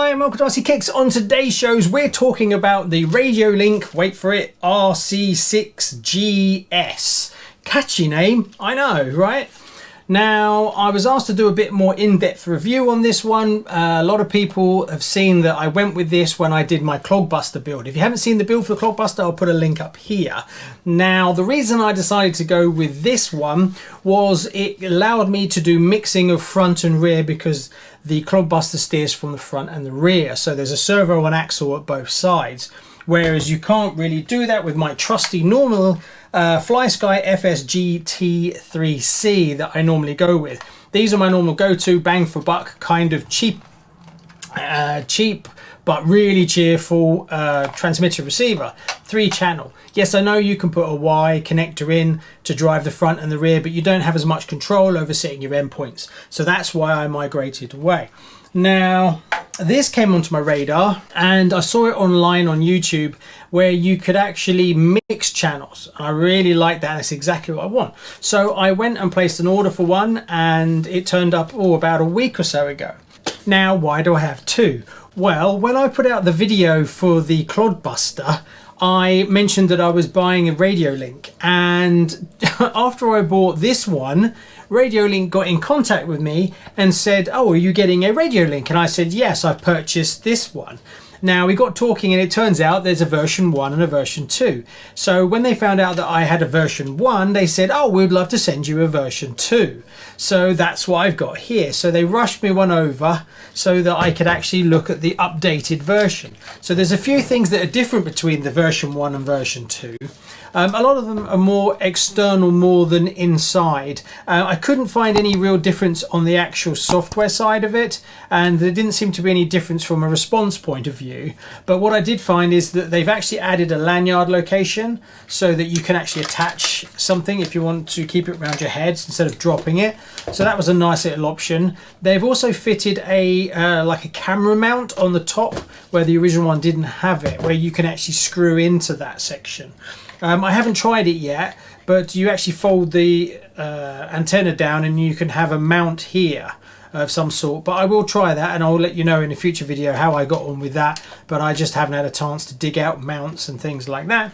Hi and welcome to RCKicks. On today's shows we're talking about the RadioLink, wait for it, RC6GS. Catchy name, I know, right? Now, I was asked to do a bit more in-depth review on this one. A lot of people have seen that I went with this when I did my Clogbuster build. If you haven't seen the build for the Clogbuster, I'll put a link up here. Now, the reason I decided to go with this one was it allowed me to do mixing of front and rear because the Clogbuster steers from the front and the rear. So there's a servo and axle at both sides. Whereas you can't really do that with my trusty normal FlySky FS-GT3C that I normally go with. These are my normal go-to bang for buck kind of cheap but really cheerful transmitter receiver, 3-channel. Yes, I know you can put a Y connector in to drive the front and the rear, but you don't have as much control over setting your endpoints. So that's why I migrated away. Now, this came onto my radar and I saw it online on YouTube where you could actually mix channels. I really like that. That's exactly what I want. So I went and placed an order for one and it turned up about a week or so ago. Now, why do I have two? Well, when I put out the video for the Clogbuster, I mentioned that I was buying a RadioLink, and after I bought this one, RadioLink got in contact with me and said, oh, are you getting a RadioLink? And I said, yes, I've purchased this one. Now, we got talking and it turns out there's a version 1 and a version 2. So when they found out that I had a version 1, they said, oh, we'd love to send you a version 2. So that's what I've got here. So they rushed me one over so that I could actually look at the updated version. So there's a few things that are different between the version 1 and version 2. A lot of them are more external more than inside. I couldn't find any real difference on the actual software side of it, and there didn't seem to be any difference from a response point of view. But what I did find is that they've actually added a lanyard location so that you can actually attach something if you want to keep it around your heads instead of dropping it. So that was a nice little option. They've also fitted a like a camera mount on the top where the original one didn't have it, where you can actually screw into that section. I haven't tried it yet, but you actually fold the antenna down and you can have a mount here of some sort. But I will try that and I'll let you know in a future video how I got on with that. But I just haven't had a chance to dig out mounts and things like that.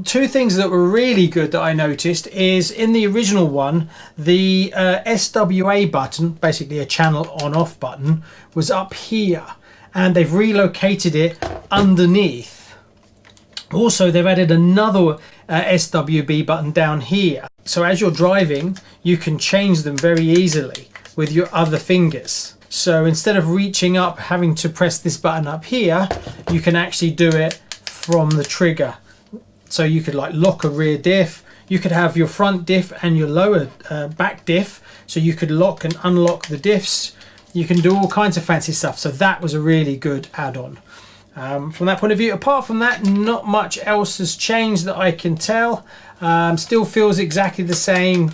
Two things that were really good that I noticed is in the original one, the SWA button, basically a channel on-off button, was up here. And they've relocated it underneath. Also, they've added another SWB button down here. So as you're driving, you can change them very easily with your other fingers. So instead of reaching up, having to press this button up here, you can actually do it from the trigger. So you could like lock a rear diff. You could have your front diff and your lower back diff. So you could lock and unlock the diffs. You can do all kinds of fancy stuff. So that was a really good add-on. From that point of view, apart from that, not much else has changed that I can tell. Still feels exactly the same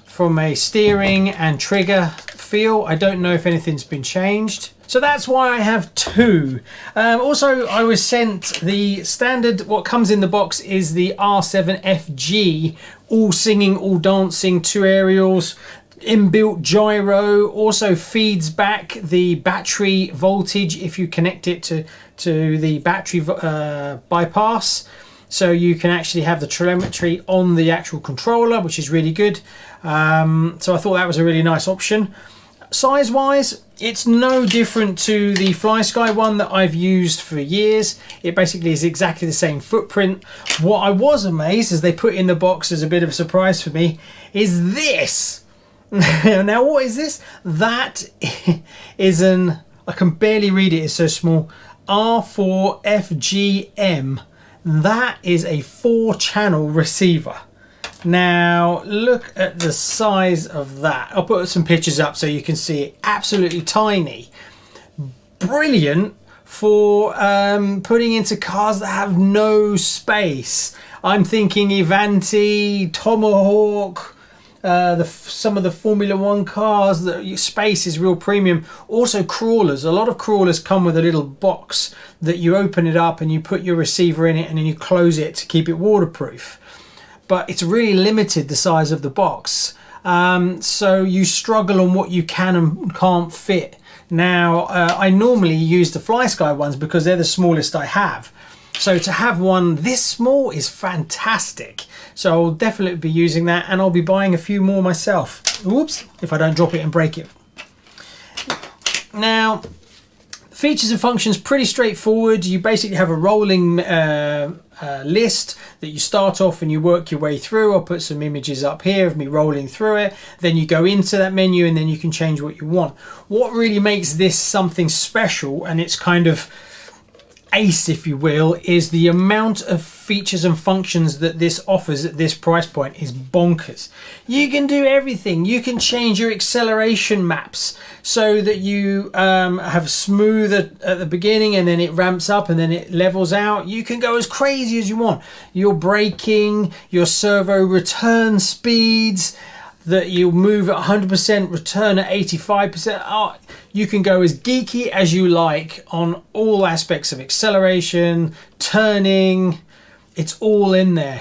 from a steering and trigger feel. I don't know if anything's been changed. So that's why I have two. Also, I was sent the standard, what comes in the box is the R7FG, all singing, all dancing, 2 aerials. Inbuilt gyro, also feeds back the battery voltage if you connect it to the battery bypass, so you can actually have the telemetry on the actual controller, which is really good. So I thought that was a really nice option. Size wise, it's no different to the FlySky one that I've used for years. It basically is exactly the same footprint. What I was amazed as they put in the box as a bit of a surprise for me is this. Now what is this? That is I can barely read it, it's so small, R4FGM. That is a 4-channel receiver. Now look at the size of that. I'll put some pictures up so you can see it. Absolutely tiny. Brilliant for putting into cars that have no space. I'm thinking Avanti, Tomahawk, some of the Formula 1 cars, the space is real premium. Also crawlers, a lot of crawlers come with a little box that you open it up and you put your receiver in it and then you close it to keep it waterproof. But it's really limited, the size of the box. So you struggle on what you can and can't fit. Now, I normally use the FlySky ones because they're the smallest I have. So to have one this small is fantastic. So I'll definitely be using that, and I'll be buying a few more myself. Oops, if I don't drop it and break it. Now, features and functions, pretty straightforward. You basically have a rolling list that you start off and you work your way through. I'll put some images up here of me rolling through it. Then you go into that menu and then you can change what you want. What really makes this something special, and it's kind of ace, if you will, is the amount of features and functions that this offers at this price point is bonkers. You can do everything. You can change your acceleration maps so that you have smooth at the beginning and then it ramps up and then it levels out. You can go as crazy as you want. Your braking, your servo return speeds, that you move at 100%, return at 85%. Oh, you can go as geeky as you like on all aspects of acceleration, turning. It's all in there,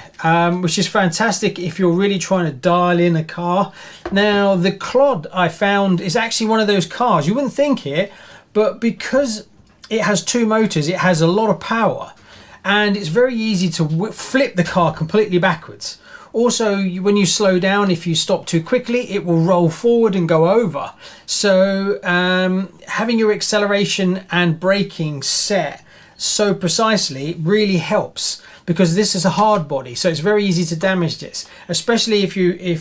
which is fantastic if you're really trying to dial in a car. Now, the Clod I found is actually one of those cars. You wouldn't think it, but because it has two motors, it has a lot of power, and it's very easy to flip the car completely backwards. Also, when you slow down, if you stop too quickly, it will roll forward and go over. So having your acceleration and braking set so precisely really helps, because this is a hard body, so it's very easy to damage this, especially if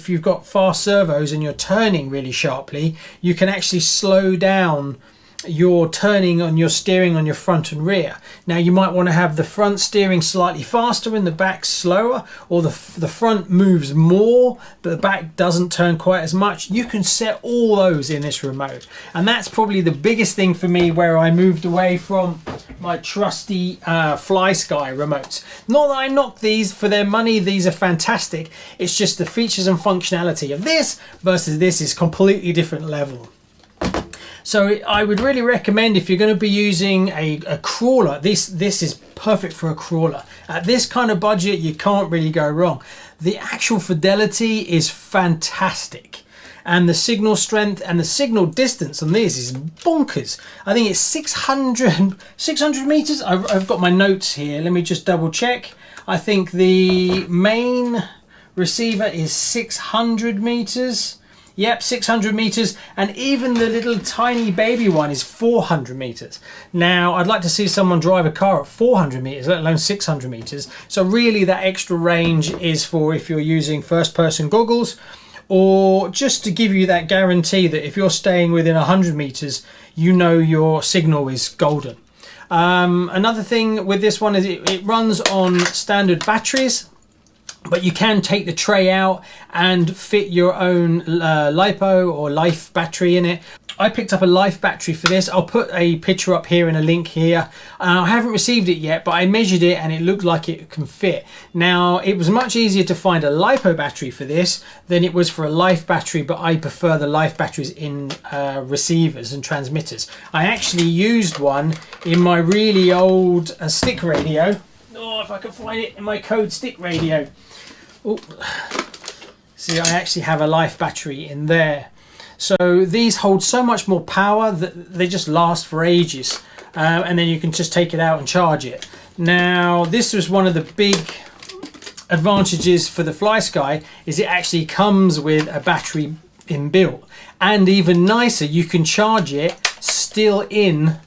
you've got fast servos and you're turning really sharply. You can actually slow down your turning on your steering on your front and rear. Now, you might want to have the front steering slightly faster and the back slower, or the front moves more but the back doesn't turn quite as much. You can set all those in this remote, and that's probably the biggest thing for me, where I moved away from my trusty FlySky remotes. Not that I knock these for their money, these are fantastic. It's just the features and functionality of this versus this is completely different level. So I would really recommend, if you're going to be using a crawler, this is perfect for a crawler. At this kind of budget, you can't really go wrong. The actual fidelity is fantastic, and the signal strength and the signal distance on this is bonkers. I think it's 600 meters. I've got my notes here. Let me just double check. I think the main receiver is 600 meters. Yep, 600 meters, and even the little tiny baby one is 400 meters. Now, I'd like to see someone drive a car at 400 meters, let alone 600 meters. So really, that extra range is for if you're using first-person goggles, or just to give you that guarantee that if you're staying within 100 meters, you know your signal is golden. Another thing with this one is it runs on standard batteries, but you can take the tray out and fit your own LiPo or Life battery in it. I picked up a Life battery for this. I'll put a picture up here and a link here. I haven't received it yet, but I measured it and it looked like it can fit. Now, it was much easier to find a LiPo battery for this than it was for a Life battery, but I prefer the Life batteries in receivers and transmitters. I actually used one in my really old stick radio. Oh, if I can find it in my code stick radio. Oh, see, I actually have a Life battery in there. So these hold so much more power that they just last for ages, and then you can just take it out and charge it. Now, this was one of the big advantages for the FlySky, is it actually comes with a battery inbuilt, and even nicer, you can charge it still in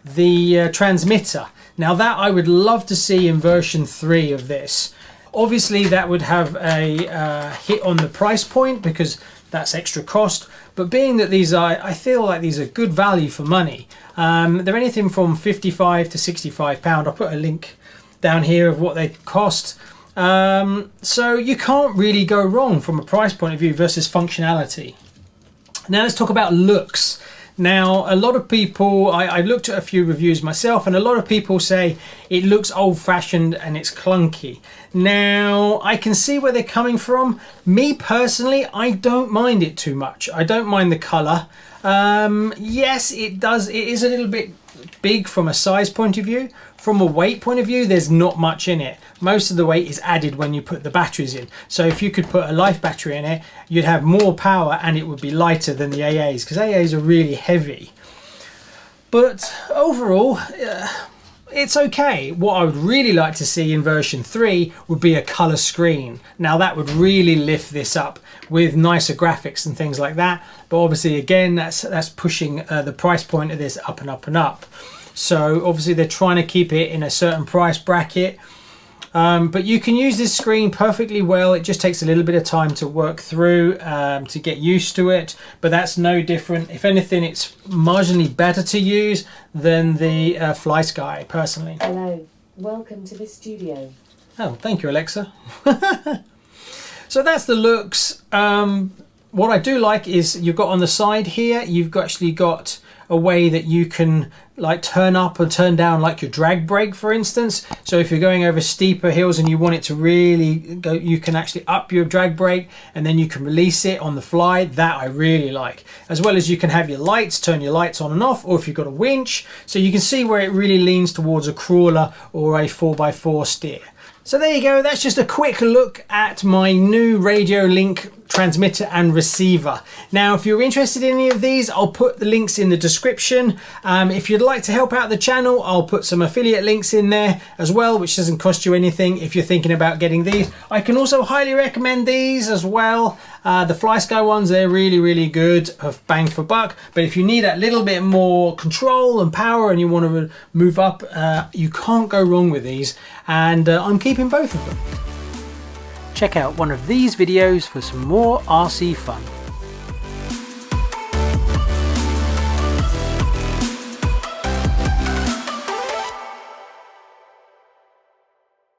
the transmitter. Now, that I would love to see in version 3 of this. Obviously, that would have a hit on the price point because that's extra cost. But being that these are, I feel like these are good value for money. They're anything from £55 to £65. I'll put a link down here of what they cost. So you can't really go wrong from a price point of view versus functionality. Now let's talk about looks. Now, a lot of people, I looked at a few reviews myself, and a lot of people say it looks old-fashioned and it's clunky. Now, I can see where they're coming from. Me personally, I don't mind it too much. I don't mind the colour. Yes, it does. It is a little bit big from a size point of view. From a weight point of view, there's not much in it. Most of the weight is added when you put the batteries in. So if you could put a Life battery in it, you'd have more power and it would be lighter than the AAs, because AAs are really heavy. But overall, it's okay. What I would really like to see in version 3 would be a color screen. Now that would really lift this up with nicer graphics and things like that. But obviously, again, that's pushing the price point of this up and up and up. So obviously they're trying to keep it in a certain price bracket. But you can use this screen perfectly well. It just takes a little bit of time to work through to get used to it, but that's no different. If anything, it's marginally better to use than the FlySky, personally. Hello, welcome to the studio. Oh, thank you, Alexa. So that's the looks. What I do like is you've got on the side here, you've actually got a way that you can like turn up and turn down like your drag brake, for instance. So if you're going over steeper hills and you want it to really go, you can actually up your drag brake and then you can release it on the fly. That I really like. As well as you can have your lights, turn your lights on and off, or if you've got a winch, so you can see where it really leans towards a crawler or a 4x4 steer. So there you go, that's just a quick look at my new RadioLink transmitter and receiver. Now, if you're interested in any of these, I'll put the links in the description. If you'd like to help out the channel, I'll put some affiliate links in there as well, which doesn't cost you anything if you're thinking about getting these. I can also highly recommend these as well. The FlySky ones, they're really, really good, of bang for buck. But if you need a little bit more control and power and you want to move up, you can't go wrong with these. And I'm keeping both of them. Check out one of these videos for some more RC fun.